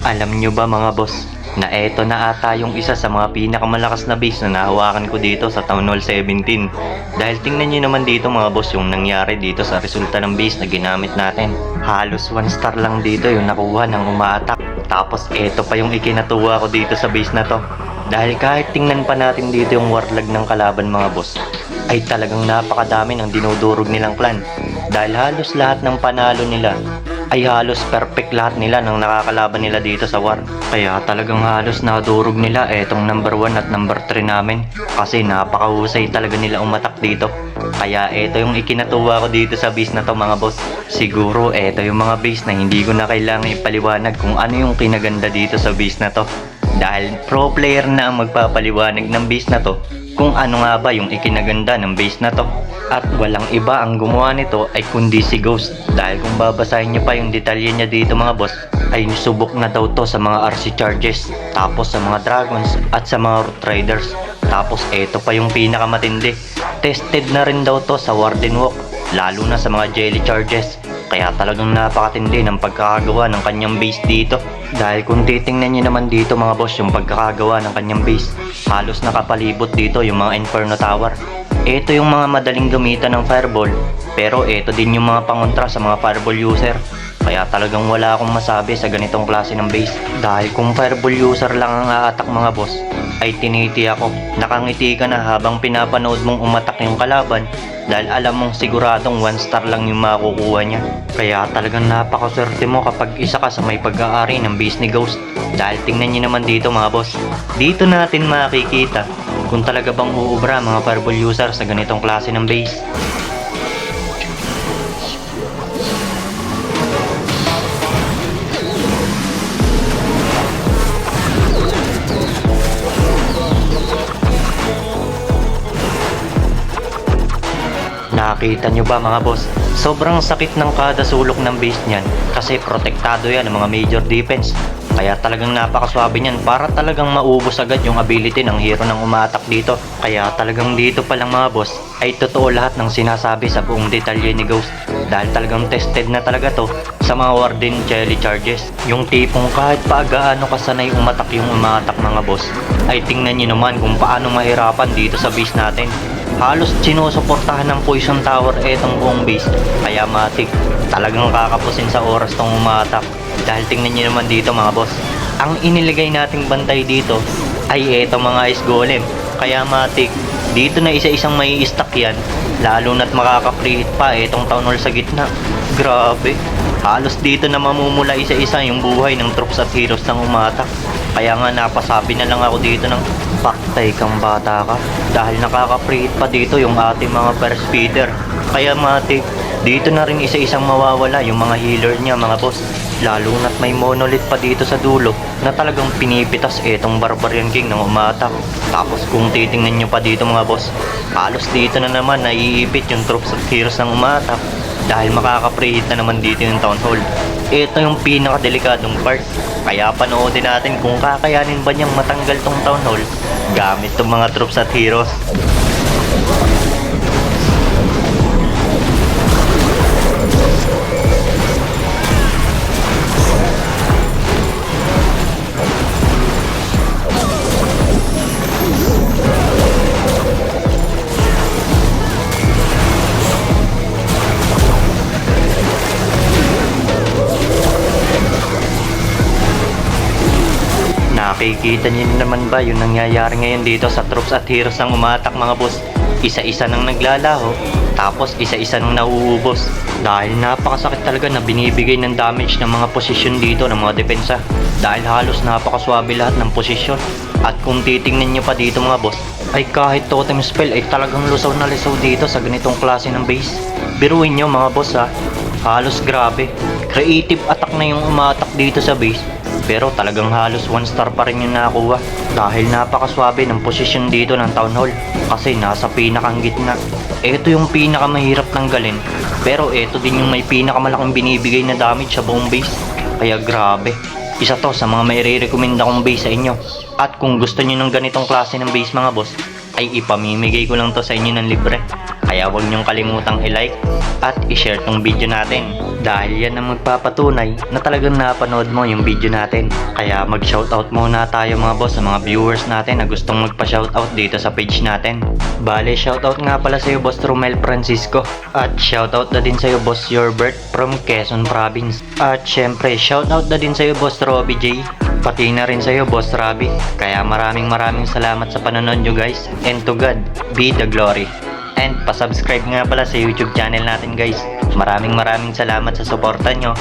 Alam nyo ba mga boss, na eto na ata yung isa sa mga pinakamalakas na base na nahawakan ko dito sa Town Hall 17. Dahil tingnan nyo naman dito mga boss yung nangyari dito sa resulta ng base na ginamit natin. Halos 1 star lang dito yung nakuha ng umaatak. Tapos eto pa yung ikinatuwa ko dito sa base na to. Dahil kahit tingnan pa natin dito yung warlag ng kalaban mga boss, ay talagang napakadami ng dinudurog nilang clan. Dahil halos lahat ng panalo nila ay halos perfect lahat nila ng nakakalaban nila dito sa war. Kaya talagang halos nadurog nila etong number 1 at number 3 namin. Kasi napakahusay talaga nila umatak dito. Kaya eto yung ikinatuwa ko dito sa base na to mga boss. Siguro eto yung mga base na hindi ko na kailangan ipaliwanag kung ano yung kinaganda dito sa base na to. Dahil pro player na ang magpapaliwanag ng base na to kung ano nga ba yung ikinaganda ng base na to. At walang iba ang gumawa nito ay kundi si Ghost. Dahil kung babasahin nyo pa yung detalye niya dito mga boss, ay subok na daw to sa mga RC charges, tapos sa mga dragons at sa mga root riders. Tapos eto pa yung pinakamatindi, tested na rin daw to sa warden walk, lalo na sa mga jelly charges. Kaya talagang napakatindi ng pagkakagawa ng kanyang base dito. Dahil kung titingnan nyo naman dito mga boss yung pagkakagawa ng kanyang base, halos nakapalibot dito yung mga Inferno Tower. Ito yung mga madaling gamitan ng fireball, pero ito din yung mga pangontra sa mga fireball user. Kaya talagang wala akong masabi sa ganitong klase ng base. Dahil kung fireball user lang ang aatak mga boss, ay tiniti ako. Nakangiti ka na habang pinapanood mong umatak yung kalaban, dahil alam mong siguradong 1 star lang yung makukuha niya. Kaya talagang napakaswerte mo kapag isa ka sa may pag-aari ng base ni Ghost. Dahil tingnan nyo naman dito mga boss, dito natin makikita kung talaga bang uubra mga fireball user sa ganitong klase ng base. Nakita nyo ba mga boss? Sobrang sakit ng kada sulok ng base niyan kasi protektado yan ng mga major defense. Kaya talagang napakaswabe niyan para talagang maubos agad yung ability ng hero ng umaatak dito. Kaya talagang dito pa lang mga boss ay totoo lahat ng sinasabi sa buong detalye ni Ghost. Dahil talagang tested na talaga to sa mga warden jelly charges. Yung tipong kahit pa gaano kasanay umatak yung umaatak mga boss, ay tingnan nyo naman kung paano mahirapan dito sa base natin. Halos sinusuportahan ng poison tower etong buong base. Kaya matik, talagang kakapusin sa oras tong umaatak. Dahil tingnan nyo naman dito mga boss, ang inilagay nating bantay dito ay etong mga ice golem. Kaya matik, dito na isa-isang may stack yan. Lalo na't makaka-free hit pa etong town hall sa gitna. Grabe, halos dito na mamumula isa-isa yung buhay ng troops at heroes ng umatak. Kaya nga napasabi na lang ako dito ng paktay kang bata ka. Dahil nakaka-free hit pa dito yung ating mga first speeder. Kaya matik, dito na rin isa-isang mawawala yung mga healer niya mga boss. Lalo na't may monolith pa dito sa dulo na talagang pinipitas etong Barbarian King ng umatak. Tapos kung titingnan nyo pa dito mga boss, halos dito na naman naiipit yung troops at heroes ng umatak. Dahil makaka-free hit na naman dito yung town hall. Ito yung pinakadelikadong part. Kaya panoodin natin kung kakayanin ba niyang matanggal tong town hall gamit tong mga troops at heroes. Nakikita niyo naman ba yung nangyayari ngayon dito sa troops at heroes ng umatak mga boss? Isa-isa nang naglalaho, tapos isa-isa nang nauubos. Dahil napakasakit talaga na binibigay ng damage ng mga posisyon dito ng mga depensa. Dahil halos napakaswabe lahat ng posisyon. At kung titingnan nyo pa dito mga boss, ay kahit totem spell ay talagang lusaw na lusaw dito sa ganitong klase ng base. Biruin nyo mga boss ha, halos grabe. Creative attack na yung umatak dito sa base, pero talagang halos 1 star pa rin yung nakuha. Dahil napakaswabe ng posisyon dito ng town hall kasi nasa pinakang gitna. Ito yung pinakamahirap tanggalin, pero ito din yung may pinakamalaking binibigay na damage sa buong base. Kaya grabe, isa to sa mga may re-recommend akong base sa inyo. At kung gusto nyo ng ganitong klase ng base mga boss, ay ipamimigay ko lang to sa inyo ng libre. Kaya huwag niyong kalimutang i-like at i-share tong video natin. Dahil yan ang magpapatunay na talagang napanood mo yung video natin. Kaya mag-shoutout muna tayo mga boss sa mga viewers natin na gustong magpa-shoutout dito sa page natin. Bale, shoutout nga pala sa'yo Boss Romel Francisco. At shoutout na din sa'yo Boss Yorbert from Quezon Province. At syempre, shoutout na din sa'yo Boss Robby J. Pati na rin sa'yo Boss Rabi. Kaya maraming salamat sa panonood nyo guys. And to God be the glory. And pasubscribe nga pala sa YouTube channel natin guys. Maraming salamat sa suporta nyo.